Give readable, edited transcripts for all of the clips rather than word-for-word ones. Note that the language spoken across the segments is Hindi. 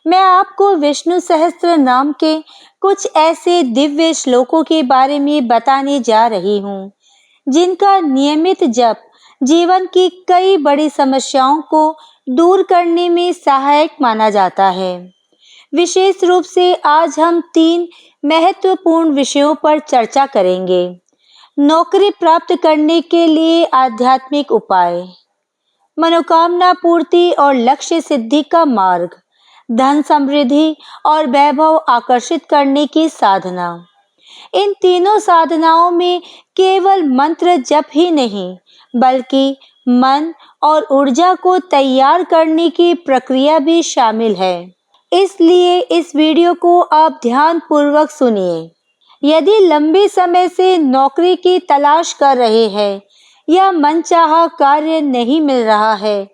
मैं आपको विष्णु सहस्त्र नाम के कुछ ऐसे दिव्य श्लोकों के बारे में बताने जा रही हूँ, जिनका नियमित जप जीवन की कई बड़ी समस्याओं को दूर करने में सहायक माना जाता है। विशेष रूप से आज हम 3 महत्वपूर्ण विषयों पर चर्चा करेंगे। नौकरी प्राप्त करने के लिए आध्यात्मिक उपाय, मनोकामना पूर्ति और लक्ष्य सिद्धि का मार्ग, धन समृद्धि और वैभव आकर्षित करने की साधना। इन तीनों साधनाओं में केवल मंत्र जप ही नहीं, बल्कि मन और ऊर्जा को तैयार करने की प्रक्रिया भी शामिल है। इसलिए इस वीडियो को आप ध्यान पूर्वक सुनिए। यदि लंबे समय से नौकरी की तलाश कर रहे हैं या मनचाहा कार्य नहीं मिल रहा है,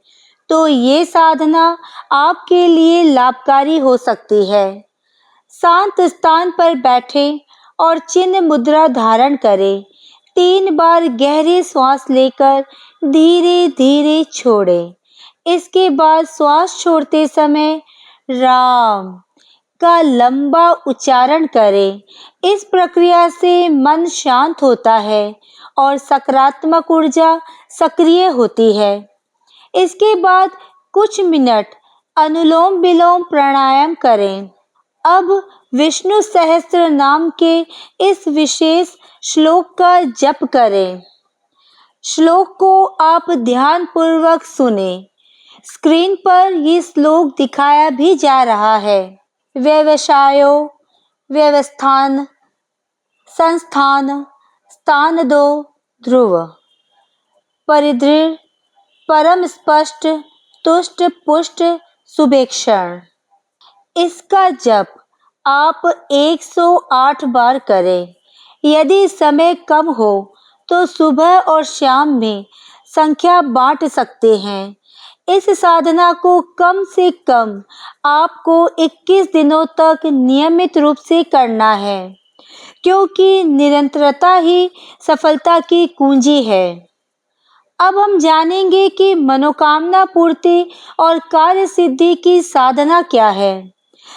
तो ये साधना आपके लिए लाभकारी हो सकती है। शांत स्थान पर बैठें और चिन्ह मुद्रा धारण करें। 3 बार गहरी श्वास लेकर धीरे धीरे छोड़ें। इसके बाद श्वास छोड़ते समय राम का लंबा उच्चारण करें। इस प्रक्रिया से मन शांत होता है और सकारात्मक ऊर्जा सक्रिय होती है। इसके बाद कुछ मिनट अनुलोम विलोम प्राणायाम करें। अब विष्णु सहस्त्र नाम के इस विशेष श्लोक का जप करें। श्लोक को आप ध्यान पूर्वक सुने। स्क्रीन पर ये श्लोक दिखाया भी जा रहा है। व्यवसायो व्यवस्थान संस्थान स्थान दो ध्रुव परिदृढ़ परम स्पष्ट तुष्ट पुष्ट सुभेक्षण। इसका जप आप 108 बार करें। यदि समय कम हो तो सुबह और शाम में संख्या बांट सकते हैं। इस साधना को कम से कम आपको 21 दिनों तक नियमित रूप से करना है, क्योंकि निरंतरता ही सफलता की कुंजी है। अब हम जानेंगे कि मनोकामना पूर्ति और कार्य सिद्धि की साधना क्या है।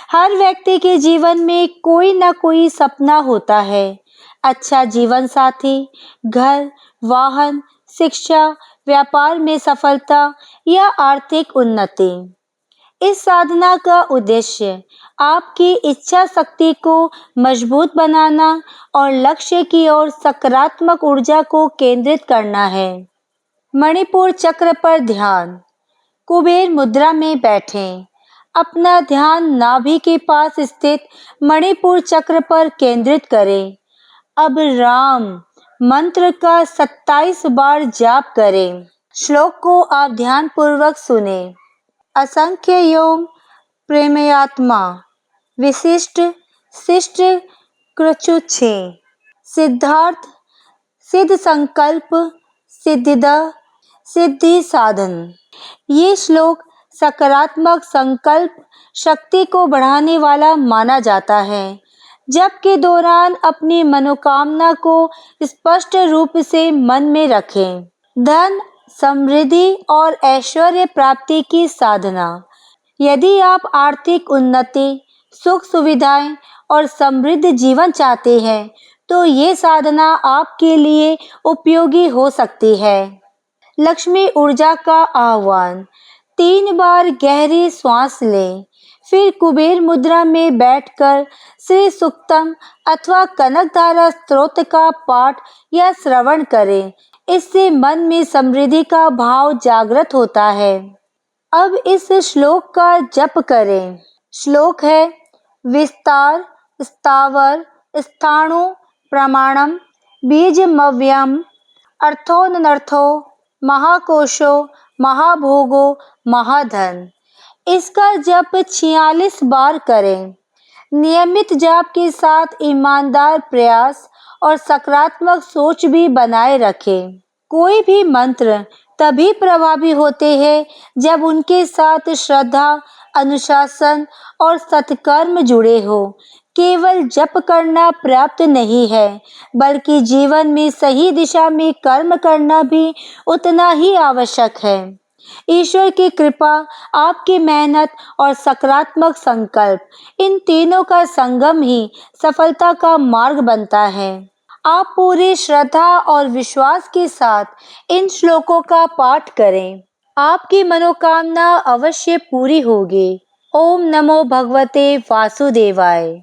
हर व्यक्ति के जीवन में कोई ना कोई सपना होता है। अच्छा जीवन साथी, घर, वाहन, शिक्षा, व्यापार में सफलता या आर्थिक उन्नति। इस साधना का उद्देश्य आपकी इच्छा शक्ति को मजबूत बनाना और लक्ष्य की ओर सकारात्मक ऊर्जा को केंद्रित करना है। मणिपुर चक्र पर ध्यान। कुबेर मुद्रा में बैठें। अपना ध्यान नाभि के पास स्थित मणिपुर चक्र पर केंद्रित करें। अब राम मंत्र का 27 बार जाप करें। श्लोक को आप ध्यान पूर्वक सुने। असंख्य योग प्रेमयात्मा विशिष्ट शिष्ट कृच्छुछे सिद्धार्थ सिद्ध संकल्प सिद्धिदा सिद्धि साधन। ये श्लोक सकारात्मक संकल्प शक्ति को बढ़ाने वाला माना जाता है। जप के दौरान अपनी मनोकामना को स्पष्ट रूप से मन में रखें। धन समृद्धि और ऐश्वर्य प्राप्ति की साधना। यदि आप आर्थिक उन्नति, सुख सुविधाएं और समृद्ध जीवन चाहते हैं, तो ये साधना आपके लिए उपयोगी हो सकती है। लक्ष्मी ऊर्जा का आह्वान। 3 बार गहरी श्वास लें, फिर कुबेर मुद्रा में बैठकर श्री सूक्तम अथवा कनकधारा स्तोत्र का पाठ या श्रवण करें। इससे मन में समृद्धि का भाव जागृत होता है। अब इस श्लोक का जप करें। श्लोक है विस्तार स्थावर स्थाणु प्रमाणम बीजमव्यम अर्थोनर्थो महाकोशो महाभोगो महाधन। इसका जप 46 बार करें। नियमित जाप के साथ ईमानदार प्रयास और सकारात्मक सोच भी बनाए रखें। कोई भी मंत्र तभी प्रभावी होते हैं जब उनके साथ श्रद्धा, अनुशासन और सत्कर्म जुड़े हो। केवल जप करना पर्याप्त नहीं है, बल्कि जीवन में सही दिशा में कर्म करना भी उतना ही आवश्यक है। ईश्वर की कृपा, आपकी मेहनत और सकारात्मक संकल्प, इन तीनों का संगम ही सफलता का मार्ग बनता है। आप पूरी श्रद्धा और विश्वास के साथ इन श्लोकों का पाठ करें। आपकी मनोकामना अवश्य पूरी होगी। ओम नमो भगवते वासुदेवाय।